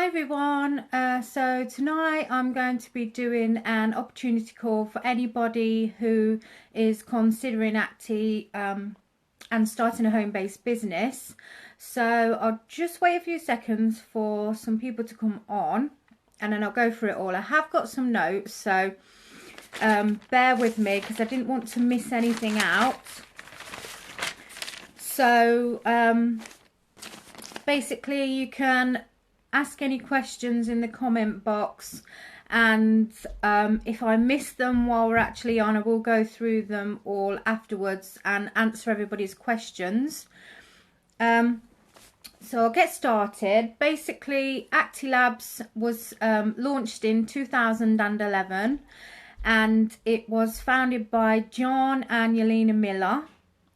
Hi everyone, so tonight I'm going to be doing an opportunity call for anybody who is considering Acti and starting a home-based business. So I'll just wait a few seconds for some people to come on and then I'll go through it all. I have got some notes, so bear with me because I didn't want to miss anything out. So basically you can ask any questions in the comment box, and if I miss them while we're actually on, I will go through them all afterwards and answer everybody's questions. So I'll get started. Basically, Acti-Labs was launched in 2011 and it was founded by John and Yelena Miller.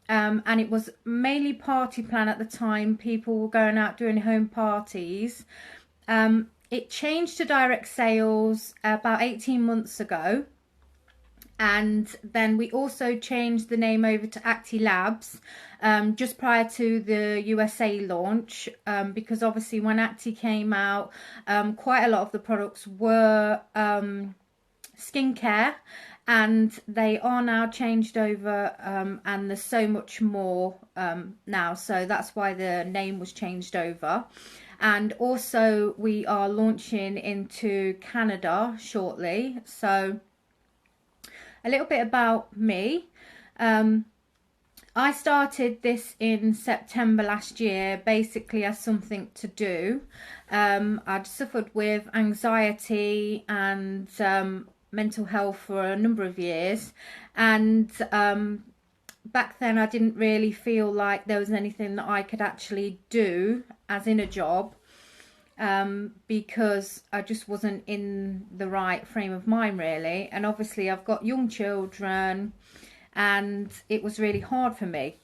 And it was mainly party plan at the time. People were going out doing home parties. It changed to direct sales about 18 months ago. And then we also changed the name over to Acti-Labs just prior to the USA launch, because obviously when Acti came out, quite a lot of the products were skincare, and they are now changed over, and there's so much more now, so that's why the name was changed over. And also we are launching into Canada shortly. So a little bit about me. I started this in September last year, basically as something to do. I'd suffered with anxiety and mental health for a number of years, and back then I didn't really feel like there was anything that I could actually do as in a job, because I just wasn't in the right frame of mind really. And obviously I've got young children and it was really hard for me.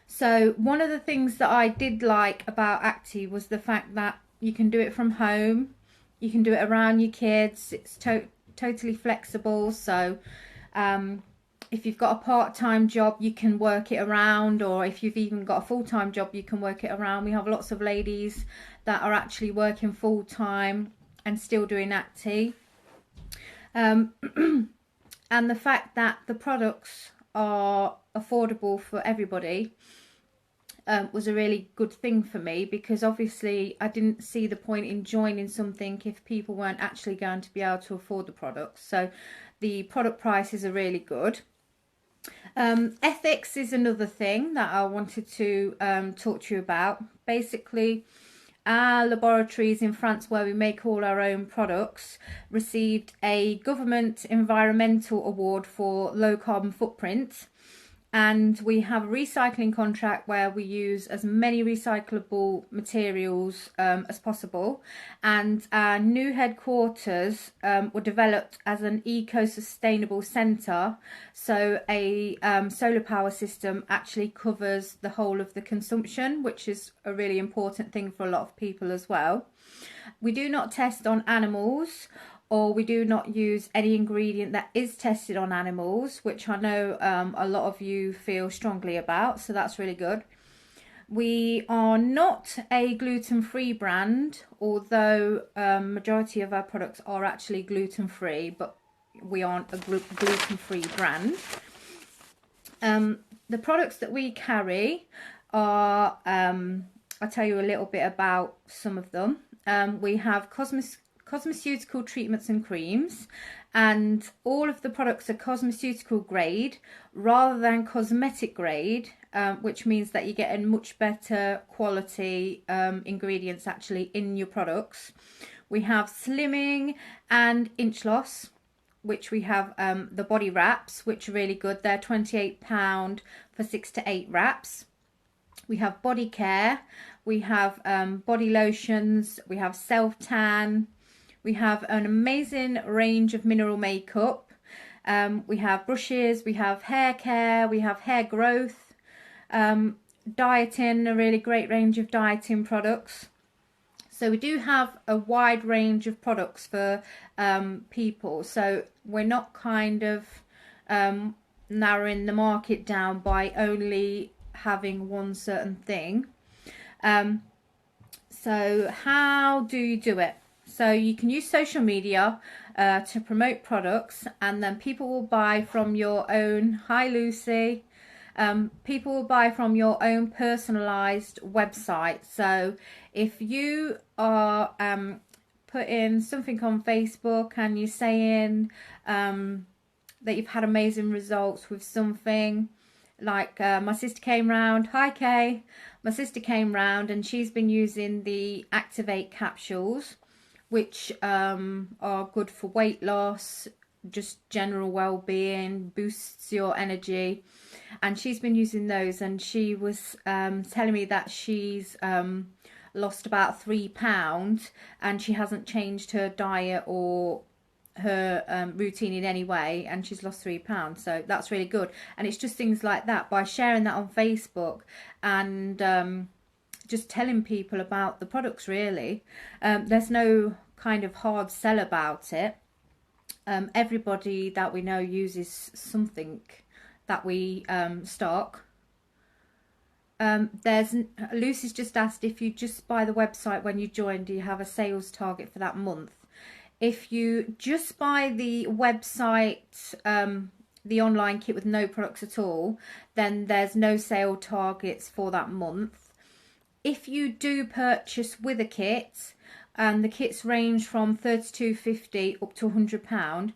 So one of the things that I did like about Acti was the fact that you can do it from home, you can do it around your kids, it's totally flexible. So if you've got a part-time job, you can work it around, or if you've even got a full-time job, you can work it around. We have lots of ladies that are actually working full-time and still doing Acti. And the fact that the products are affordable for everybody was a really good thing for me, because obviously I didn't see the point in joining something if people weren't actually going to be able to afford the products. So the product prices are really good. Ethics is another thing that I wanted to talk to you about. Basically, our laboratories in France, where we make all our own products, received a government environmental award for low carbon footprint. And we have a recycling contract where we use as many recyclable materials as possible. And our new headquarters were developed as an eco-sustainable centre. So a solar power system actually covers the whole of the consumption, which is a really important thing for a lot of people as well. We do not test on animals, or we do not use any ingredient that is tested on animals, which I know a lot of you feel strongly about, so that's really good. We are not a gluten-free brand, although majority of our products are actually gluten-free, but we aren't a gluten-free brand. The products that we carry are, I'll tell you a little bit about some of them. We have cosmeceutical treatments and creams, and all of the products are cosmeceutical grade rather than cosmetic grade, which means that you get a much better quality ingredients actually in your products. We have slimming and inch loss, which we have the body wraps, which are really good. They're £28 for 6 to 8 wraps. We have body care, we have body lotions, we have self tan. We have an amazing range of mineral makeup. We have brushes, we have hair care, we have hair growth, dieting, a really great range of dieting products. So we do have a wide range of products for people. So we're not kind of narrowing the market down by only having one certain thing. So how do you do it? So you can use social media to promote products, and then people will buy from your own, hi Lucy, people will buy from your own personalized website. So if you are putting something on Facebook and you're saying that you've had amazing results with something, like my sister came round, hi Kay, my sister came round and she's been using the Activate capsules, which are good for weight loss, just general well-being, boosts your energy, and she's been using those, and she was telling me that she's lost about £3 and she hasn't changed her diet or her routine in any way, and she's lost £3, so that's really good. And it's just things like that, by sharing that on Facebook and just telling people about the products, really. There's no kind of hard sell about it. Everybody that we know uses something that we stock. Lucy's just asked, if you just buy the website when you join, do you have a sales target for that month? If you just buy the website, the online kit with no products at all, then there's no sale targets for that month. If you do purchase with a kit, and the kits range from £32.50 up to £100,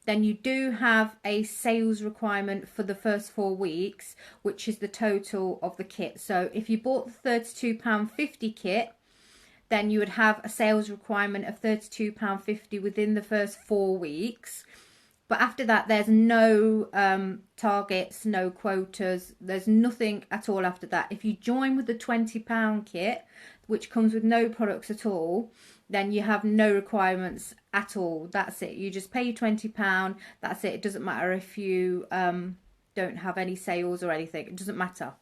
then you do have a sales requirement for the first 4 weeks, which is the total of the kit. So if you bought the £32.50 kit, then you would have a sales requirement of £32.50 within the first 4 weeks. But after that, there's no targets, no quotas, there's nothing at all after that. If you join with the £20 kit, which comes with no products at all, then you have no requirements at all. That's it. You just pay your £20. That's it. It doesn't matter if you don't have any sales or anything. It doesn't matter.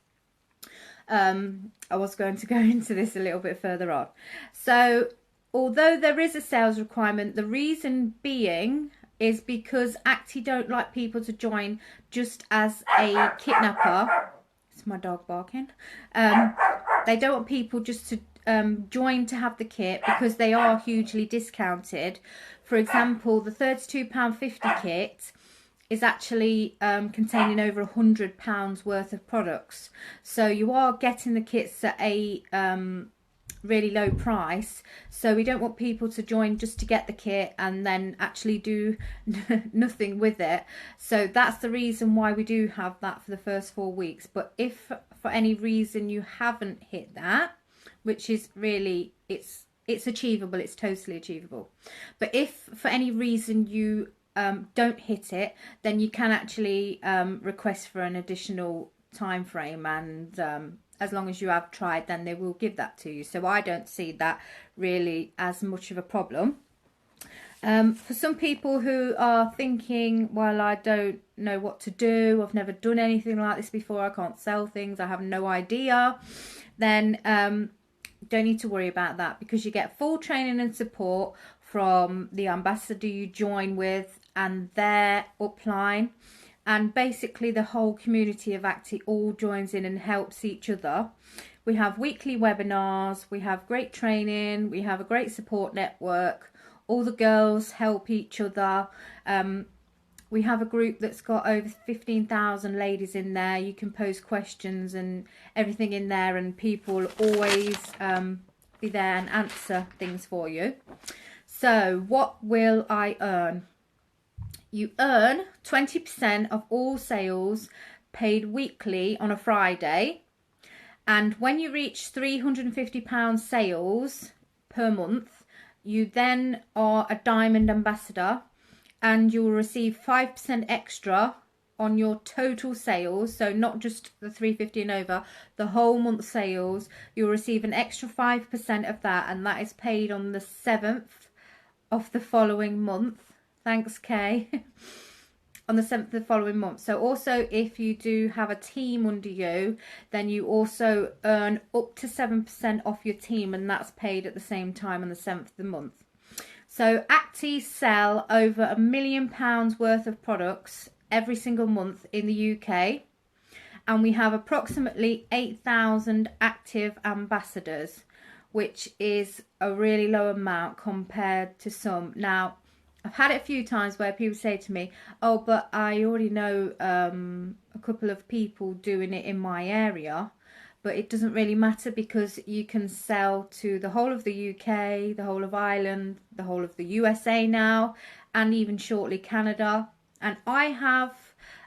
I was going to go into this a little bit further on. So although there is a sales requirement, the reason being is because Acti don't like people to join just as a kidnapper. It's my dog barking. They don't want people just to join to have the kit, because they are hugely discounted. For example, the £32.50 kit is actually containing over £100 worth of products. So you are getting the kits at a really low price. So we don't want people to join just to get the kit and then actually do nothing with it. So that's the reason why we do have that for the first 4 weeks. But if for any reason you haven't hit that, which is really, it's achievable, it's totally achievable. But if for any reason you don't hit it, then you can actually request for an additional time frame, and as long as you have tried, then they will give that to you. So I don't see that really as much of a problem. For some people who are thinking, well, I don't know what to do, I've never done anything like this before, I can't sell things, I have no idea, then don't need to worry about that, because you get full training and support from the ambassador you join with and their upline, and basically the whole community of Acti all joins in and helps each other. We have weekly webinars, we have great training, we have a great support network, all the girls help each other. We have a group that's got over 15,000 ladies in there. You can post questions and everything in there, and people always be there and answer things for you. So what will I earn? You earn 20% of all sales paid weekly on a Friday. And when you reach £350 sales per month, you then are a diamond ambassador, and you will receive 5% extra on your total sales. So not just the £350 and over, the whole month sales, you'll receive an extra 5% of that, and that is paid on the 7th of the following month. Thanks, Kay. On the 7th of the following month. So also, if you do have a team under you, then you also earn up to 7% off your team, and that's paid at the same time on the 7th of the month. So Acti sell over £1 million worth of products every single month in the UK, and we have approximately 8,000 active ambassadors. which is a really low amount compared to some. Now, I've had it a few times where people say to me, oh, but I already know a couple of people doing it in my area. But it doesn't really matter, because you can sell to the whole of the UK, the whole of Ireland, the whole of the USA now, and even shortly Canada. And I have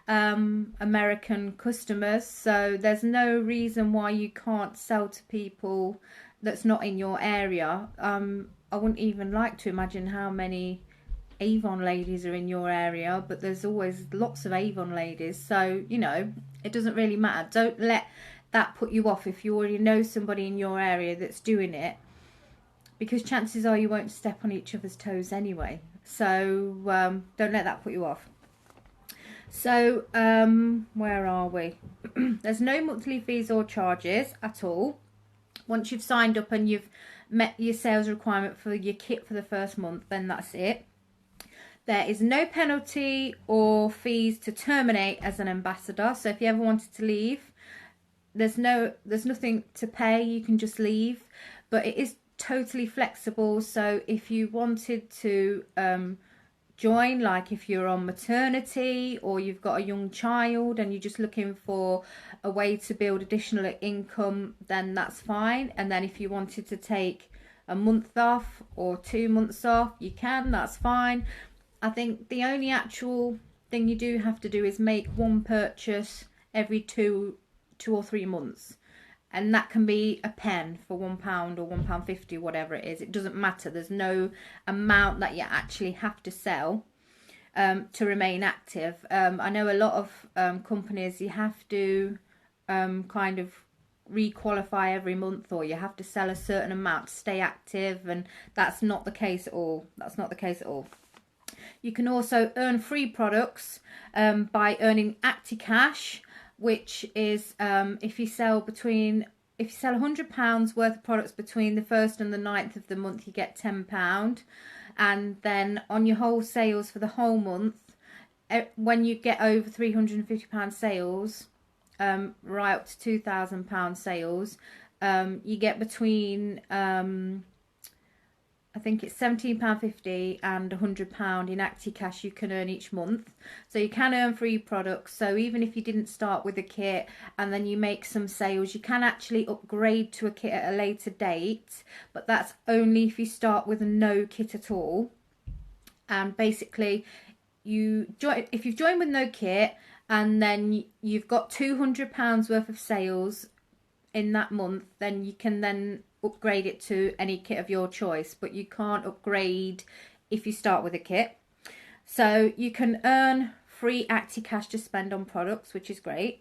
American customers, so there's no reason why you can't sell to people that's not in your area. I wouldn't even like to imagine how many Avon ladies are in your area, but there's always lots of Avon ladies, so you know, it doesn't really matter. Don't let that put you off if you already know somebody in your area that's doing it, because chances are you won't step on each other's toes anyway. So don't let that put you off. So where are we? There's no monthly fees or charges at all. Once you've signed up and you've met your sales requirement for your kit for the first month, then that's it. There is no penalty or fees to terminate as an ambassador. So if you ever wanted to leave, there's nothing to pay. You can just leave, but it is totally flexible. So if you wanted to join, like if you're on maternity or you've got a young child and you're just looking for a way to build additional income, then that's fine. And then if you wanted to take a month off or 2 months off, you can, that's fine. I think the only actual thing you do have to do is make one purchase every two or 3 months, and that can be a pen for £1 or £1.50, whatever it is. It doesn't matter. There's no amount that you actually have to sell to remain active. I know a lot of companies, you have to kind of re-qualify every month, or you have to sell a certain amount to stay active, and that's not the case at all. That's not the case at all. You can also earn free products by earning Acti-Cash, which is if you sell £100 worth of products between the 1st and the 9th of the month, you get £10. And then on your whole sales for the whole month, when you get over £350 sales, right up to £2,000 sales, you get between I think it's £17.50 and £100 in Acti-Cash you can earn each month. So you can earn free products. So even if you didn't start with a kit and then you make some sales, you can actually upgrade to a kit at a later date. But that's only if you start with no kit at all. And basically, if you've joined with no kit and then you've got £200 worth of sales in that month, then you can then upgrade it to any kit of your choice, but you can't upgrade if you start with a kit. So you can earn free Acti-Cash to spend on products, which is great.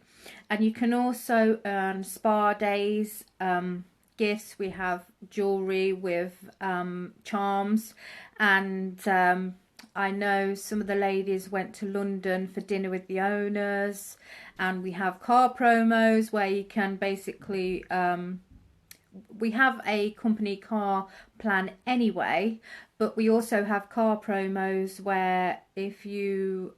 And you can also earn spa days, gifts. We have jewellery with charms, and I know some of the ladies went to London for dinner with the owners, and we have car promos where you can basically we have a company car plan anyway, but we also have car promos where if you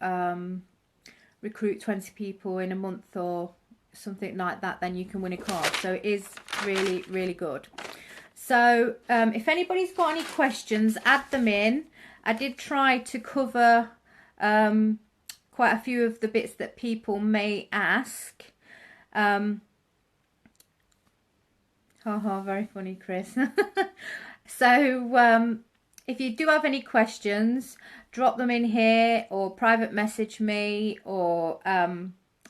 recruit 20 people in a month or something like that, then you can win a car. So it is really, really good. So if anybody's got any questions, add them in. I did try to cover quite a few of the bits that people may ask. Very funny, Chris. So if you do have any questions, drop them in here or private message me or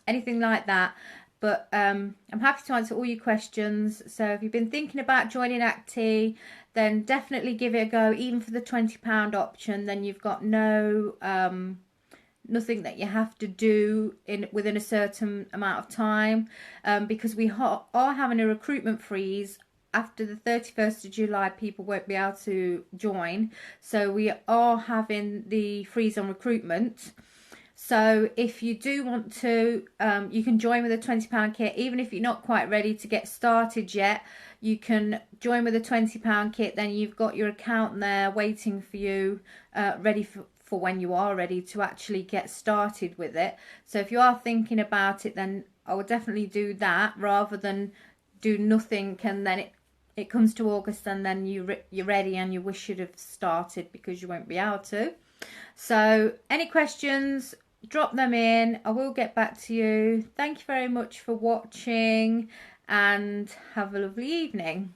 anything like that. But I'm happy to answer all your questions. So if you've been thinking about joining Acti, then definitely give it a go. Even for the £20 option, then you've got no nothing that you have to do within a certain amount of time, because we are having a recruitment freeze after the 31st of July. People won't be able to join, so we are having the freeze on recruitment. So if you do want to, you can join with a £20 kit. Even if you're not quite ready to get started yet, you can join with a £20 kit. Then you've got your account there waiting for you, ready for when you are ready to actually get started with it. So if you are thinking about it, then I would definitely do that rather than do nothing and then it comes to August and then you're ready and you wish you'd have started because you won't be able to. So any questions, drop them in. I will get back to you. Thank you very much for watching and have a lovely evening.